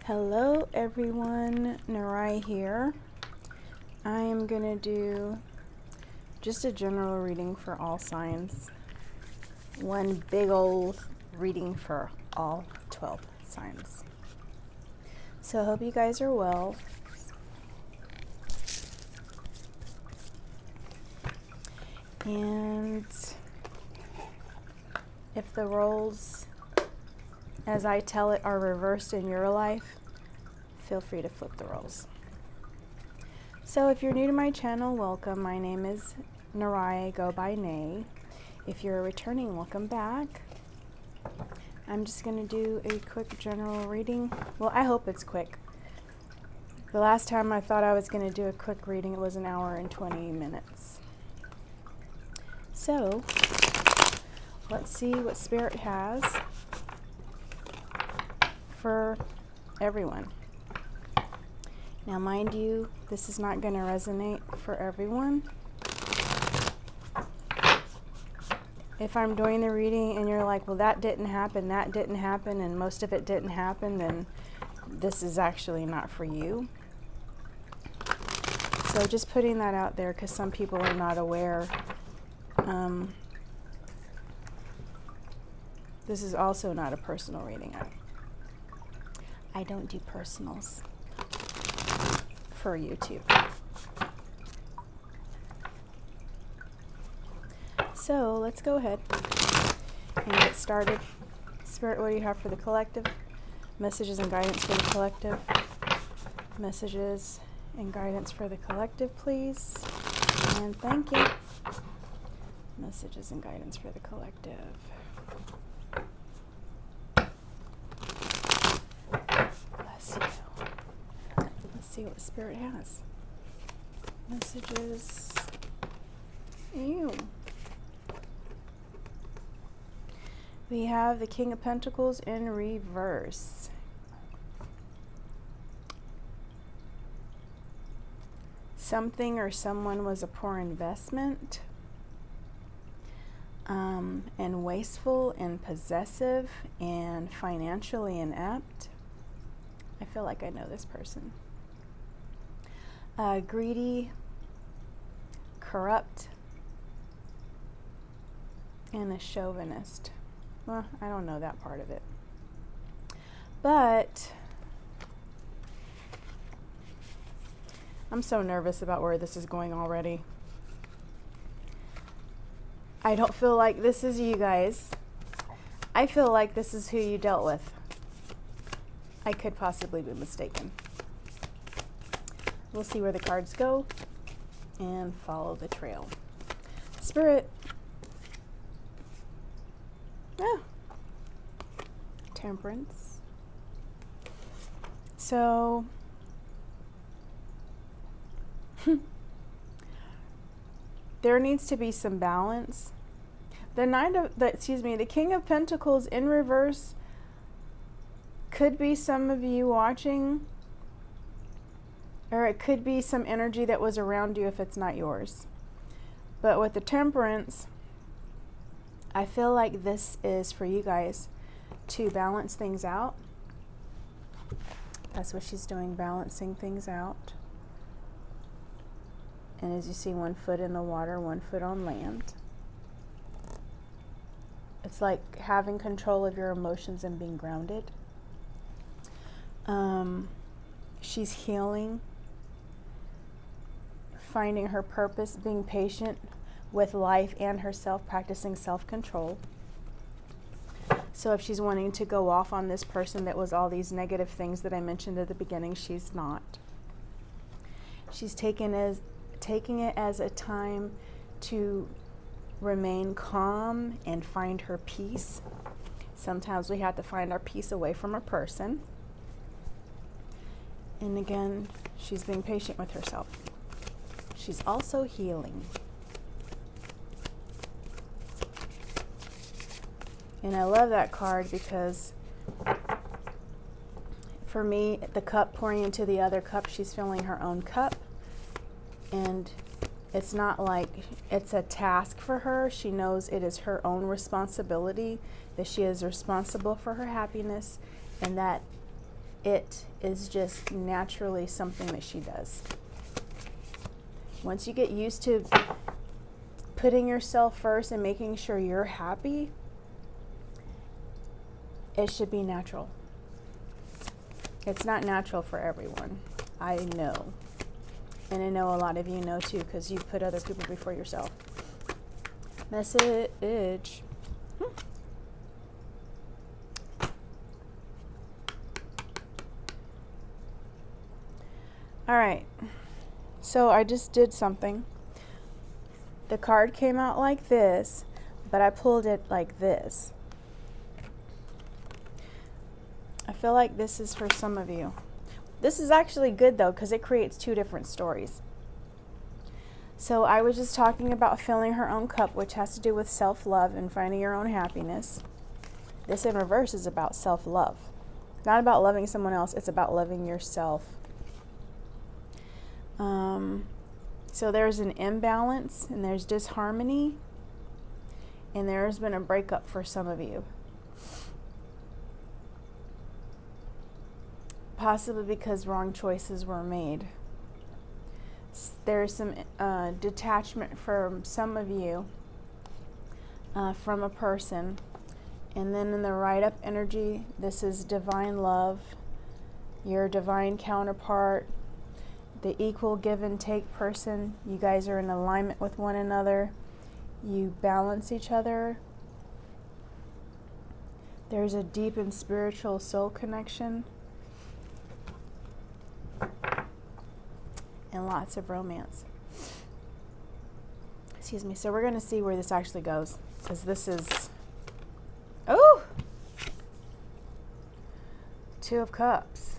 Hello everyone, Narai here. I am going to do just a general reading for all signs. One big old reading for all 12 signs. So I hope you guys are well. And if the roles as I tell it are reversed in your life, feel free to flip the roles. So if you're new to my channel, welcome. My name is Narai, I go by Nay. If you're returning, welcome back. I'm just going to do a quick general reading. Well, I hope it's quick. The last time I thought I was going to do a quick reading, it was an hour and 20 minutes. So let's see what Spirit has for everyone. Now, mind you, this is not going to resonate for everyone. If I'm doing the reading and you're like, well, that didn't happen, and most of it didn't happen, then this is actually not for you. So just putting that out there because some people are not aware. This is also not a personal reading. I don't do personals for YouTube. So let's go ahead and get started. Spirit, what do you have for the collective? Messages and guidance for the collective. Messages and guidance for the collective, please. And thank you. Messages and guidance for the collective. Bless you. Let's see what Spirit has. Messages. Ew. We have the King of Pentacles in reverse. Something or someone was a poor investment, and wasteful and possessive and financially inept. I feel like I know this person. Greedy, corrupt, and a chauvinist. Well, I don't know that part of it. But I'm so nervous about where this is going already. I don't feel like this is you guys. I feel like this is who you dealt with. I could possibly be mistaken. We'll see where the cards go and follow the trail. Spirit. Temperance. So there needs to be some balance. The King of Pentacles in reverse could be some of you watching, or it could be some energy that was around you if it's not yours. But with the Temperance, I feel like this is for you guys to balance things out. That's what she's doing, balancing things out. And as you see, 1 foot in the water, 1 foot on land. It's like having control of your emotions and being grounded. She's healing, finding her purpose, being patient with life and herself, practicing self-control. So if she's wanting to go off on this person that was all these negative things that I mentioned at the beginning, she's not. She's taking it as a time to remain calm and find her peace. Sometimes we have to find our peace away from a person. And again, she's being patient with herself. She's also healing. And I love that card because for me, the cup pouring into the other cup, she's filling her own cup. And it's not like it's a task for her. She knows it is her own responsibility, that she is responsible for her happiness, and that It is just naturally something that she does. Once you get used to putting yourself first and making sure you're happy, it should be natural. It's not natural for everyone. I know. And I know a lot of you know too, because you put other people before yourself. Message. All right. So I just did something. The card came out like this, but I pulled it like this. I feel like this is for some of you. This is actually good though, because it creates two different stories. So I was just talking about filling her own cup, which has to do with self-love and finding your own happiness. This in reverse is about self-love. Not about loving someone else, it's about loving yourself. So there's an imbalance and there's disharmony, and there's been a breakup for some of you. Possibly because wrong choices were made. There's some detachment from some of you from a person. And then in the right up energy, this is divine love, your divine counterpart, the equal give and take person. You guys are in alignment with one another. You balance each other. There's a deep and spiritual soul connection. And lots of romance. Excuse me. So we're going to see where this actually goes, because this is, oh, Two of Cups.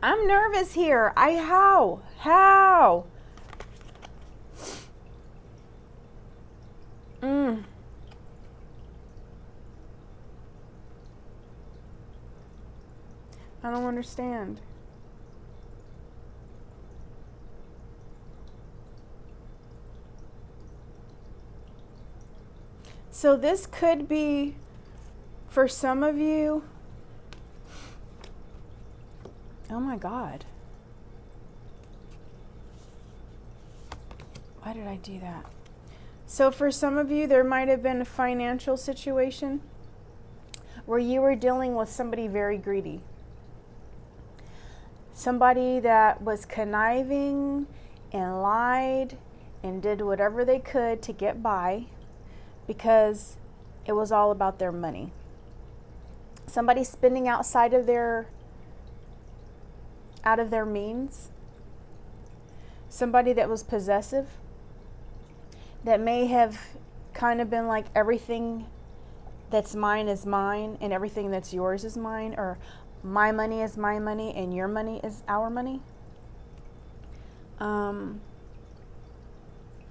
I'm nervous here. How? I don't understand. So this could be, for some of you, oh my God. Why did I do that? So for some of you, there might have been a financial situation where you were dealing with somebody very greedy. Somebody that was conniving and lied and did whatever they could to get by because it was all about their money. Somebody spending outside of their means. Somebody that was possessive, that may have kind of been like, everything that's mine is mine and everything that's yours is mine, or my money is my money and your money is our money.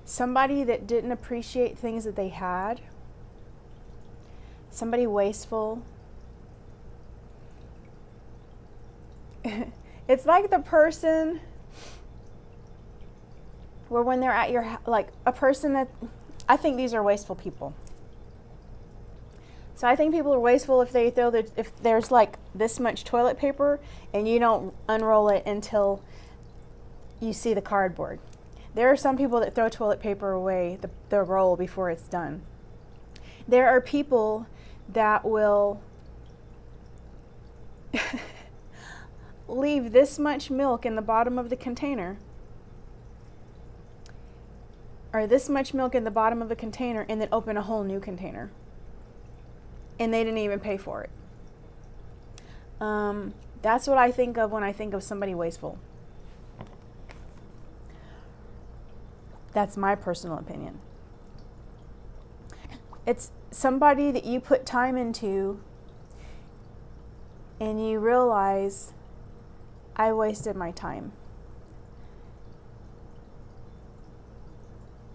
Somebody that didn't appreciate things that they had. Somebody wasteful. It's like the person where when they're at your, like a person that, I think these are wasteful people. So I think people are wasteful if they throw if there's like this much toilet paper and you don't unroll it until you see the cardboard. There are some people that throw toilet paper away, the roll, before it's done. There are people that will leave this much milk in the bottom of the container, or this much milk in the bottom of the container, and then open a whole new container. And they didn't even pay for it. That's what I think of when I think of somebody wasteful. That's my personal opinion. It's somebody that you put time into and you realize, I wasted my time.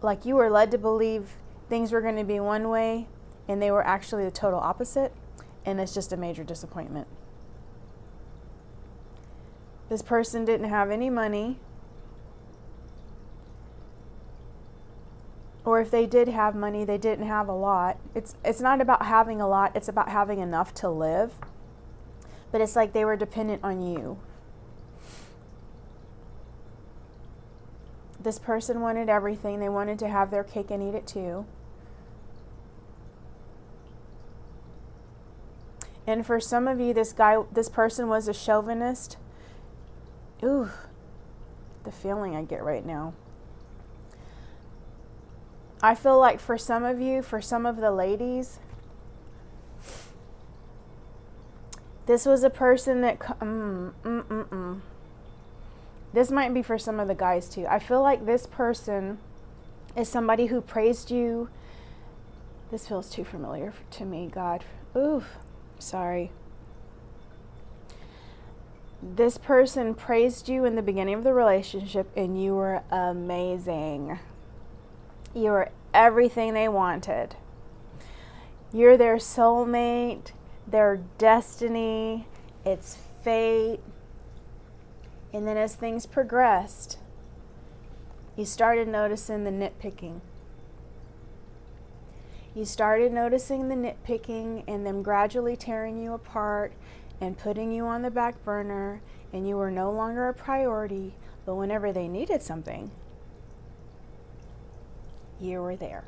Like you were led to believe things were going to be one way and they were actually the total opposite, and it's just a major disappointment. This person didn't have any money, or if they did have money, they didn't have a lot. It's not about having a lot, it's about having enough to live. but it's like they were dependent on you. This person wanted everything. They wanted to have their cake and eat it too. And for some of you, this person was a chauvinist. Ooh, the feeling I get right now. I feel like for some of you, for some of the ladies, this was a person that, this might be for some of the guys too. I feel like this person is somebody who praised you. This feels too familiar to me, God. Ooh, sorry. This person praised you in the beginning of the relationship and you were amazing. You were everything they wanted. You're their soulmate, their destiny, it's fate. And then as things progressed, you started noticing the nitpicking. You started noticing the nitpicking and them gradually tearing you apart and putting you on the back burner, and you were no longer a priority, but whenever they needed something, you were there.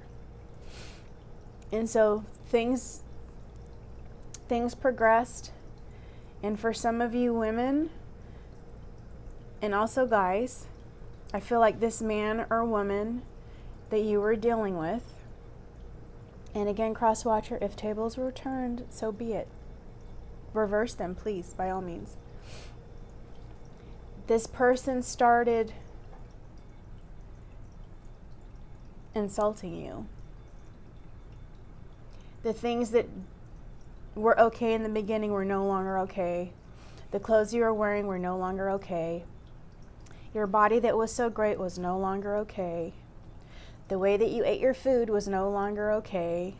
And so things progressed, and for some of you women, and also guys, I feel like this man or woman that you were dealing with, and again, cross watcher, if tables were turned, so be it. Reverse them, please, by all means. This person started insulting you. The things that were okay in the beginning were no longer okay. The clothes you were wearing were no longer okay. Your body that was so great was no longer okay. The way that you ate your food was no longer okay.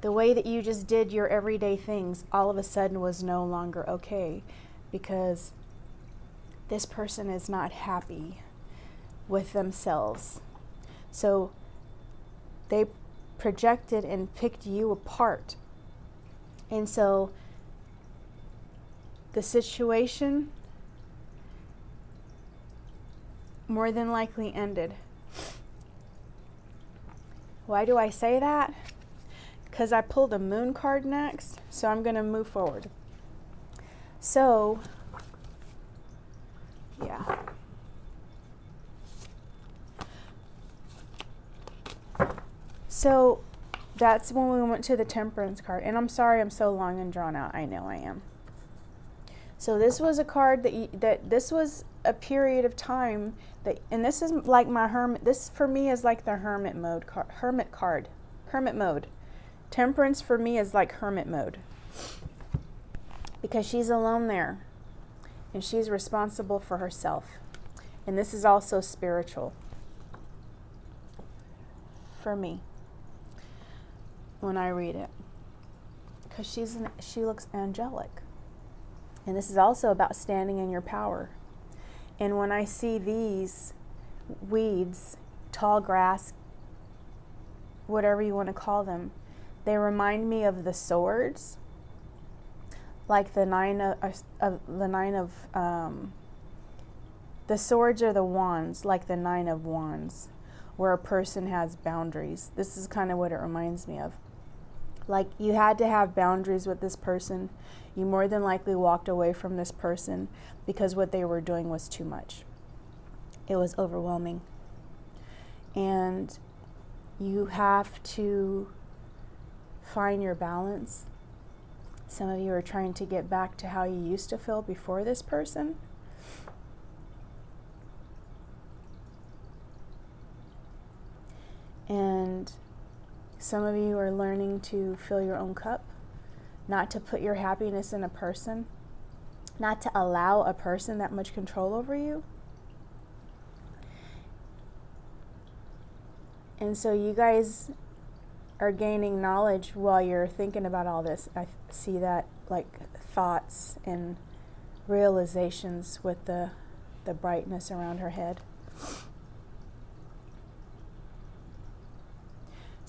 The way that you just did your everyday things all of a sudden was no longer okay, because this person is not happy with themselves. So they projected and picked you apart. And so the situation more than likely ended. Why do I say that? Because I pulled a moon card next, so I'm going to move forward. So, yeah. So, that's when we went to the Temperance card. And I'm sorry I'm so long and drawn out. I know I am. So this was a card this was a period of time that, and this is like my hermit, this for me is like the hermit mode card, hermit mode. Temperance for me is like hermit mode, because she's alone there and she's responsible for herself. And this is also spiritual for me when I read it, because she looks angelic. And this is also about standing in your power. And when I see these weeds, tall grass, whatever you want to call them, they remind me of the swords, like the the swords are the wands, like the 9 of wands, where a person has boundaries. This is kind of what it reminds me of. Like, you had to have boundaries with this person. You more than likely walked away from this person because what they were doing was too much. It was overwhelming. And you have to find your balance. Some of you are trying to get back to how you used to feel before this person. And some of you are learning to fill your own cup, not to put your happiness in a person, not to allow a person that much control over you. And so you guys are gaining knowledge while you're thinking about all this. I see that like thoughts and realizations with the brightness around her head.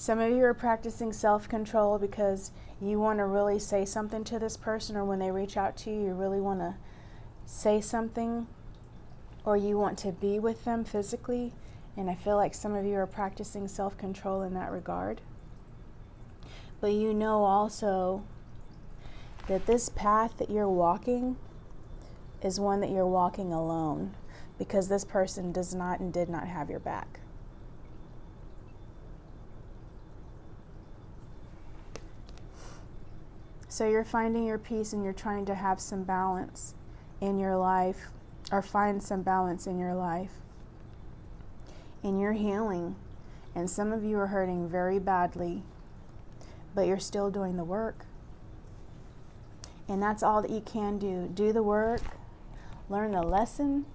Some of you are practicing self-control because you want to really say something to this person, or when they reach out to you, you really want to say something, or you want to be with them physically. And I feel like some of you are practicing self-control in that regard. But you know also that this path that you're walking is one that you're walking alone, because this person does not and did not have your back. So you're finding your peace and you're trying to have some balance in your life, or find some balance in your life. And you're healing. And some of you are hurting very badly, but you're still doing the work. And that's all that you can do. Do the work, learn the lesson,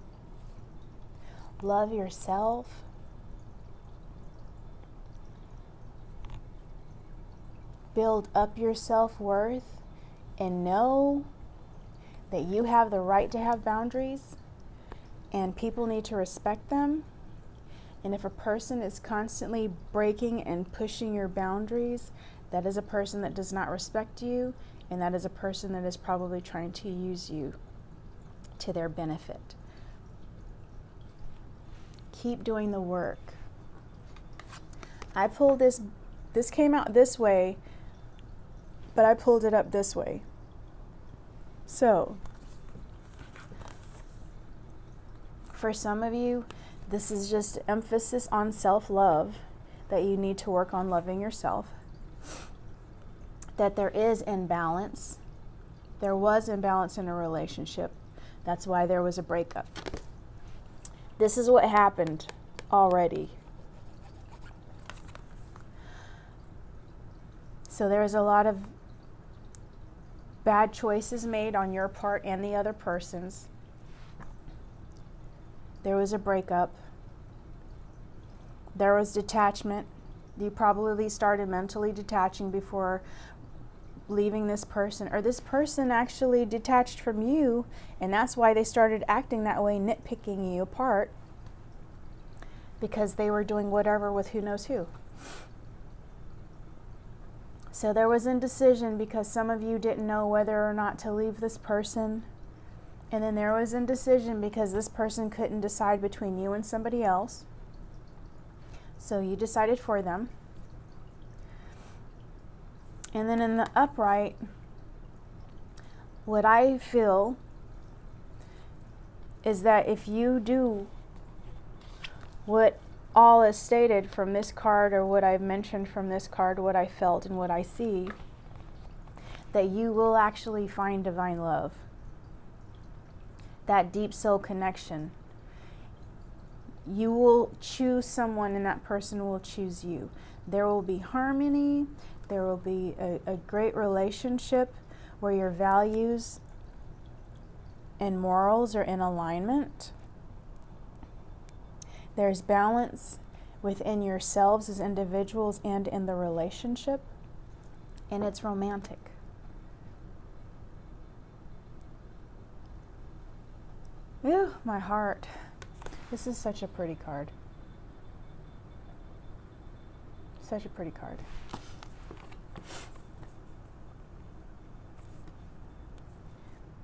love yourself, build up your self-worth, and know that you have the right to have boundaries, and people need to respect them. And if a person is constantly breaking and pushing your boundaries, that is a person that does not respect you, and that is a person that is probably trying to use you to their benefit. Keep doing the work. I pulled this came out this way, but I pulled it up this way. So, for some of you, this is just emphasis on self-love, that you need to work on loving yourself. That there is imbalance. There was imbalance in a relationship. That's why there was a breakup. This is what happened already. So there's a lot of bad choices made on your part and the other person's. There was a breakup. There was detachment. You probably started mentally detaching before leaving this person, or this person actually detached from you, and that's why they started acting that way, nitpicking you apart, because they were doing whatever with who knows who. So there was indecision because some of you didn't know whether or not to leave this person. And then there was indecision because this person couldn't decide between you and somebody else. So you decided for them. And then in the upright, what I feel is that if you do what all is stated from this card, or what I've mentioned from this card, what I felt and what I see, that you will actually find divine love. That deep soul connection. You will choose someone and that person will choose you. There will be harmony. There will be a great relationship where your values and morals are in alignment. There's balance within yourselves as individuals and in the relationship. And it's romantic. Ew, my heart. This is such a pretty card. Such a pretty card.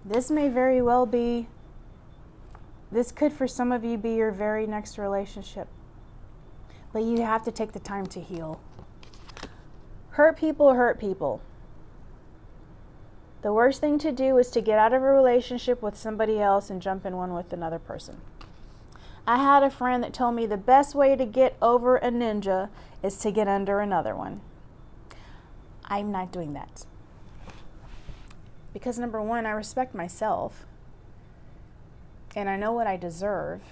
This may very well be, this could for some of you be your very next relationship. But you have to take the time to heal. Hurt people hurt people. The worst thing to do is to get out of a relationship with somebody else and jump in one with another person. I had a friend that told me the best way to get over a ninja is to get under another one. I'm not doing that. Because number one, I respect myself. And I know what I deserve.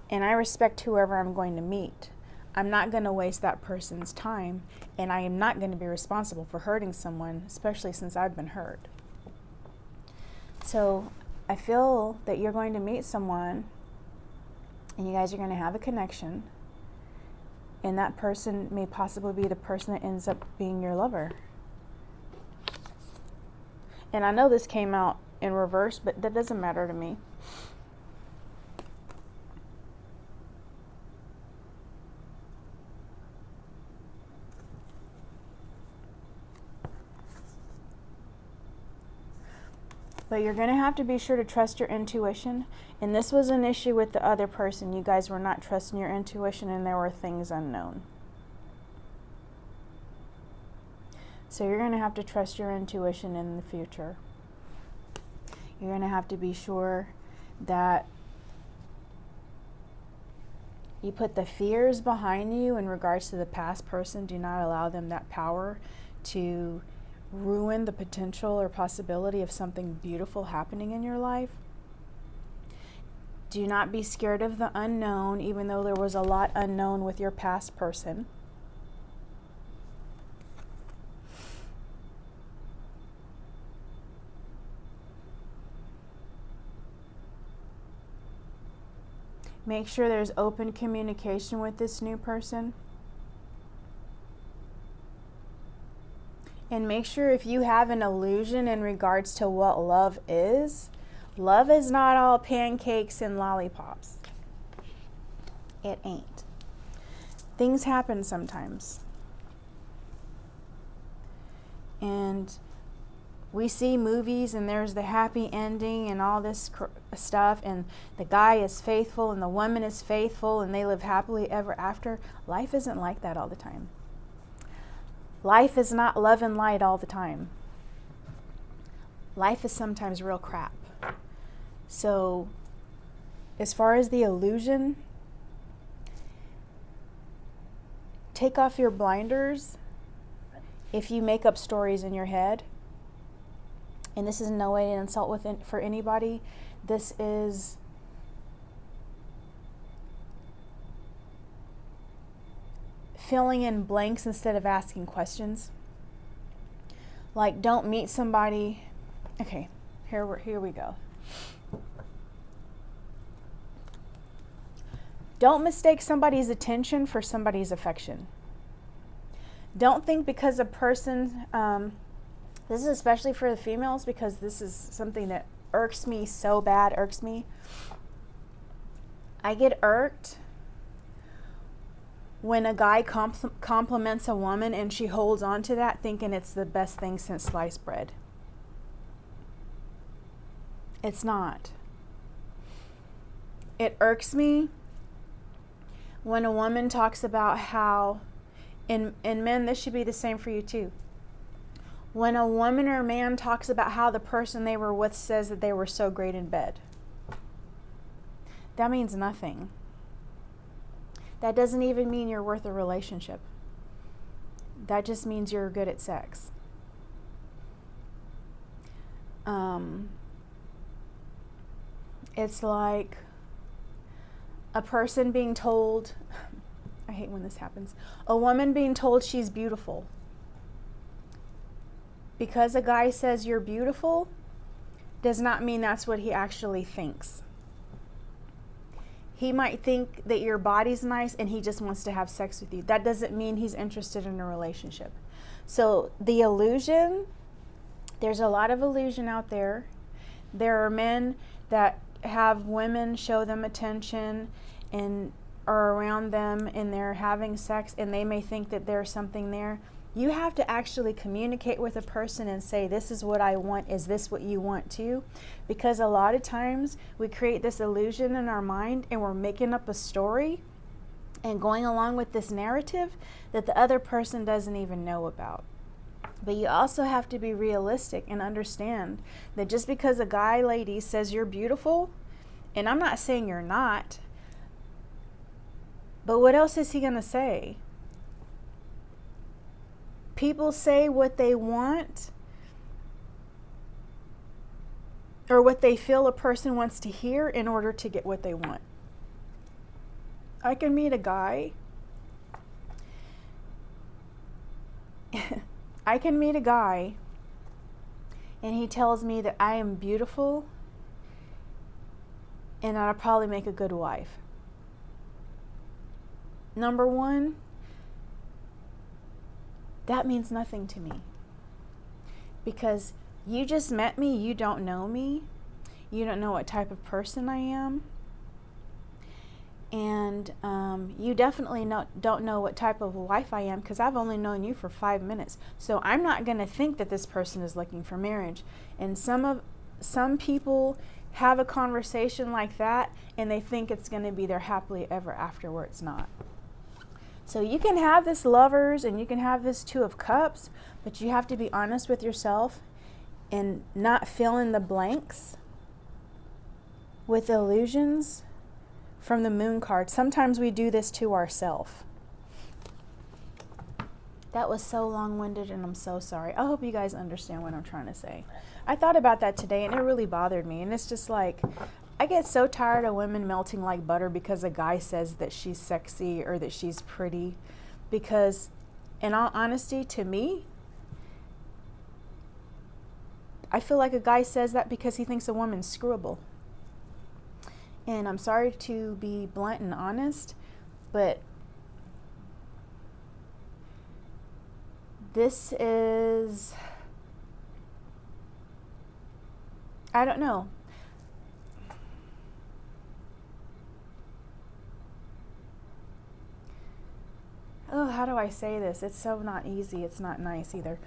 And I respect whoever I'm going to meet. I'm not going to waste that person's time. And I am not going to be responsible for hurting someone, especially since I've been hurt. So I feel that you're going to meet someone and you guys are going to have a connection. And that person may possibly be the person that ends up being your lover. And I know this came out in reverse, but that doesn't matter to me. But you're going to have to be sure to trust your intuition. And this was an issue with the other person. You guys were not trusting your intuition and there were things unknown. So you're going to have to trust your intuition in the future. You're going to have to be sure that you put the fears behind you in regards to the past person. Do not allow them that power to ruin the potential or possibility of something beautiful happening in your life. Do not be scared of the unknown, even though there was a lot unknown with your past person. Make sure there's open communication with this new person. And make sure if you have an illusion in regards to what love is not all pancakes and lollipops. It ain't. Things happen sometimes. And we see movies and there's the happy ending and all this stuff, and the guy is faithful and the woman is faithful and they live happily ever after. Life isn't like that all the time. Life is not love and light all the time. Life is sometimes real crap. So, as far as the illusion, take off your blinders if you make up stories in your head. And this is no way an insult for anybody. This is filling in blanks instead of asking questions. Like, don't meet somebody. Okay, here we go. Don't mistake somebody's attention for somebody's affection. Don't think because a person, this is especially for the females, because this is something that irks me so bad, I get irked when a guy compliments a woman and she holds on to that thinking it's the best thing since sliced bread. It's not. It irks me when a woman talks about how, and men, this should be the same for you too. When a woman or man talks about how the person they were with says that they were so great in bed. That means nothing. That doesn't even mean you're worth a relationship. That just means you're good at sex. It's like a person being told, I hate when this happens, a woman being told she's beautiful. Because a guy says you're beautiful does not mean that's what he actually thinks. He might think that your body's nice and he just wants to have sex with you. That doesn't mean he's interested in a relationship. So the illusion, there's a lot of illusion out there. There are men that have women show them attention and are around them and they're having sex and they may think that there's something there. You have to actually communicate with a person and say, this is what I want. Is this what you want too? Because a lot of times we create this illusion in our mind and we're making up a story and going along with this narrative that the other person doesn't even know about. But you also have to be realistic and understand that just because a guy, lady, says you're beautiful, and I'm not saying you're not, but what else is he going to say? People say what they want or what they feel a person wants to hear in order to get what they want. I can meet a guy. And he tells me that I am beautiful and I'll probably make a good wife. Number one, that means nothing to me. Because you just met me, you don't know me. You don't know what type of person I am. And you definitely don't know what type of wife I am, because I've only known you for 5 minutes. So I'm not going to think that this person is looking for marriage. And some some people have a conversation like that and they think it's going to be their happily ever after, where it's not. So you can have this Lovers and you can have this Two of Cups, but you have to be honest with yourself and not fill in the blanks with illusions from the Moon card. Sometimes we do this to ourselves. That was so long-winded and I'm so sorry. I hope you guys understand what I'm trying to say. I thought about that today and it really bothered me. And it's just like, I get so tired of women melting like butter because a guy says that she's sexy or that she's pretty. Because in all honesty, to me, I feel like a guy says that because he thinks a woman's screwable. And I'm sorry to be blunt and honest, but this is, I don't know. Oh, how do I say this? It's so not easy. It's not nice either.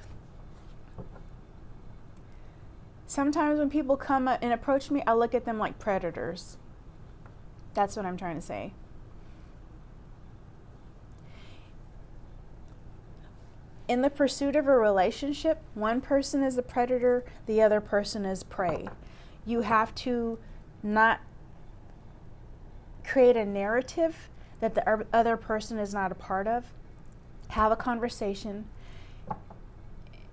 Sometimes when people come up and approach me, I look at them like predators. That's what I'm trying to say. In the pursuit of a relationship, one person is the predator, the other person is prey. You have to not create a narrative that the other person is not a part of. Have a conversation.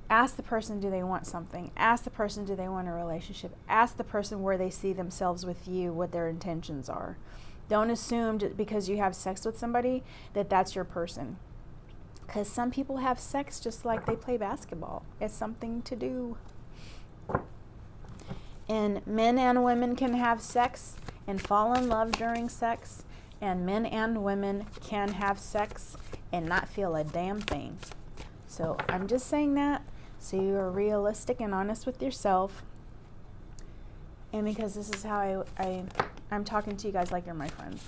Ask the person, do they want something? Ask the person, do they want a relationship? Ask the person where they see themselves with you, what their intentions are. Don't assume because you have sex with somebody that that's your person. Because some people have sex just like they play basketball. It's something to do. And men and women can have sex and fall in love during sex. And men and women can have sex and not feel a damn thing. So I'm just saying that so you are realistic and honest with yourself. And because this is how I'm talking to you guys like you're my friends.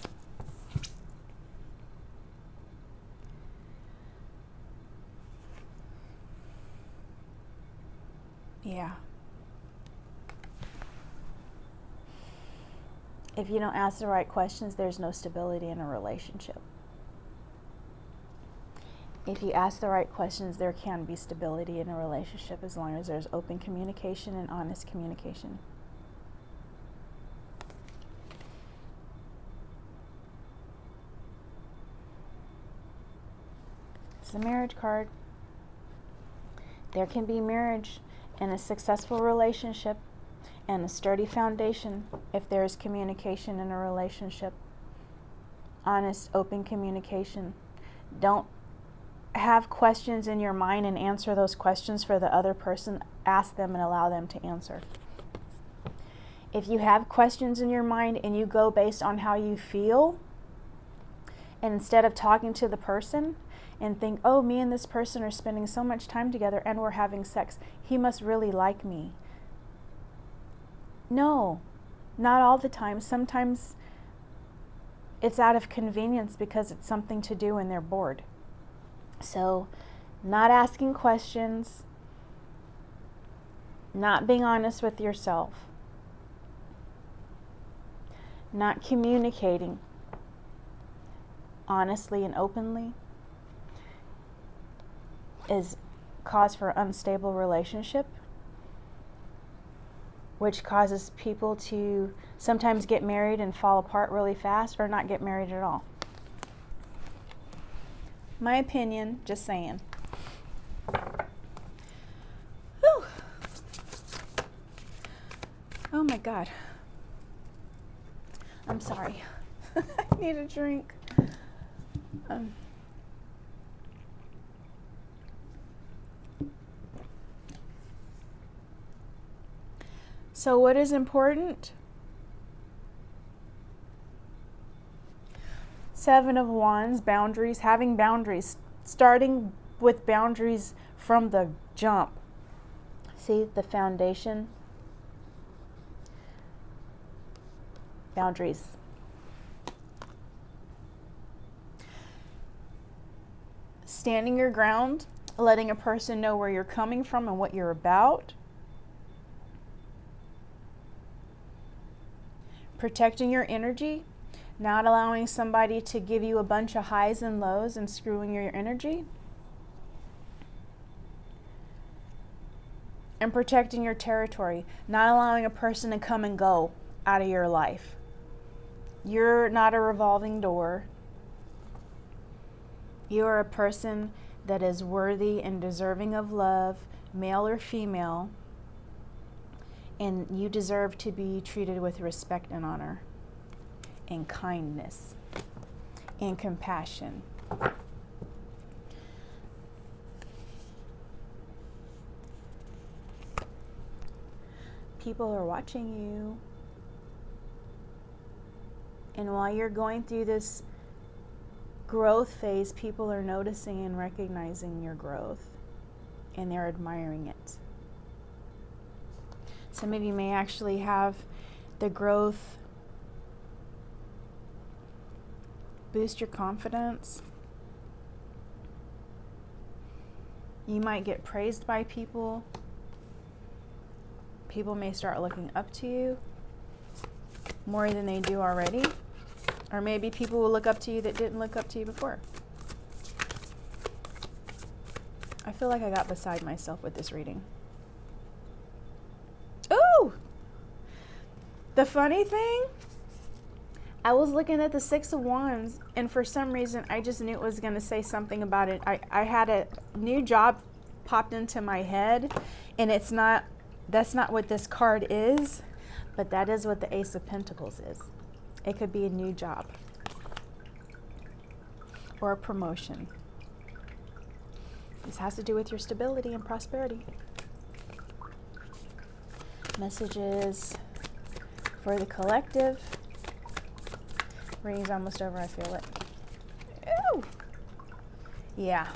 Yeah. If you don't ask the right questions, there's no stability in a relationship. If you ask the right questions, there can be stability in a relationship as long as there's open communication and honest communication. It's a marriage card. There can be marriage and a successful relationship and a sturdy foundation if there is communication in a relationship. Honest, open communication. Don't have questions in your mind and answer those questions for the other person. Ask them and allow them to answer. If you have questions in your mind and you go based on how you feel, and instead of talking to the person and think, oh, me and this person are spending so much time together and we're having sex, he must really like me. No, not all the time. Sometimes it's out of convenience because it's something to do and they're bored. So, not asking questions, not being honest with yourself, not communicating honestly and openly is cause for unstable relationship, which causes people to sometimes get married and fall apart really fast or not get married at all. My opinion, just saying. Whew. Oh my God. I'm sorry. I need a drink. So what is important? Seven of Wands, boundaries, having boundaries, starting with boundaries from the jump. See the foundation? Boundaries. Standing your ground, letting a person know where you're coming from and what you're about. protecting your energy, not allowing somebody to give you a bunch of highs and lows and screwing your energy, and protecting your territory, not allowing a person to come and go out of your life. You're not a revolving door. You are a person that is worthy and deserving of love, male or female, and you deserve to be treated with respect and honor and kindness and compassion. People are watching you. And while you're going through this growth phase, people are noticing and recognizing your growth, and they're admiring it. Some of you may actually have the growth boost your confidence. You might get praised by people. People may start looking up to you more than they do already. Or maybe people will look up to you that didn't look up to you before. I feel like I got beside myself with this reading. Ooh! The funny thing, I was looking at the Six of Wands, and for some reason, I just knew it was going to say something about it. I had a new job popped into my head, and that's not what this card is, but that is what the Ace of Pentacles is. It could be a new job or a promotion. This has to do with your stability and prosperity. Messages for the collective. Reading's almost over, I feel it. Ooh. Yeah.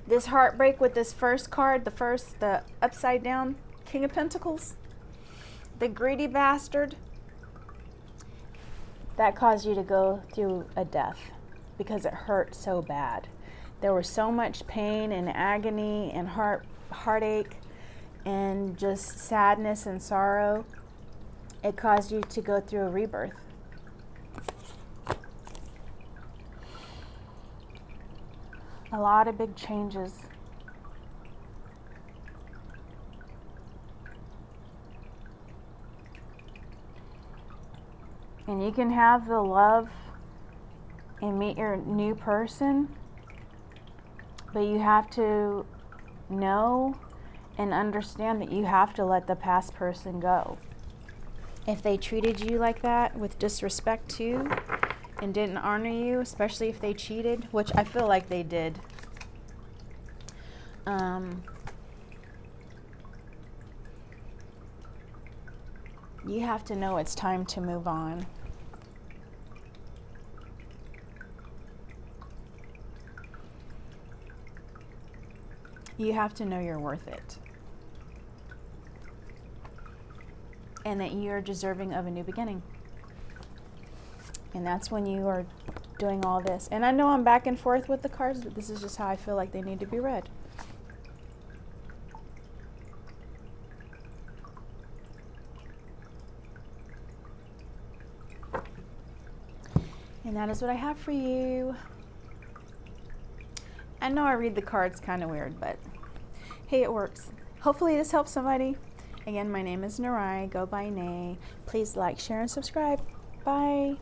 This heartbreak with this first card, the upside down King of Pentacles, the greedy bastard, that caused you to go through a death because it hurt so bad. There was so much pain and agony and heartache and just sadness and sorrow. It caused you to go through a rebirth. A lot of big changes. And you can have the love and meet your new person, but you have to know and understand that you have to let the past person go. If they treated you like that with disrespect too, and didn't honor you, especially if they cheated, which I feel like they did. You have to know it's time to move on. You have to know you're worth it. And that you're deserving of a new beginning. And that's when you are doing all this. And I know I'm back and forth with the cards, but this is just how I feel like they need to be read. And that is what I have for you. I know I read the cards kind of weird, but hey, it works. Hopefully this helps somebody. Again, my name is Narai. Go by Nay. Please like, share, and subscribe. Bye.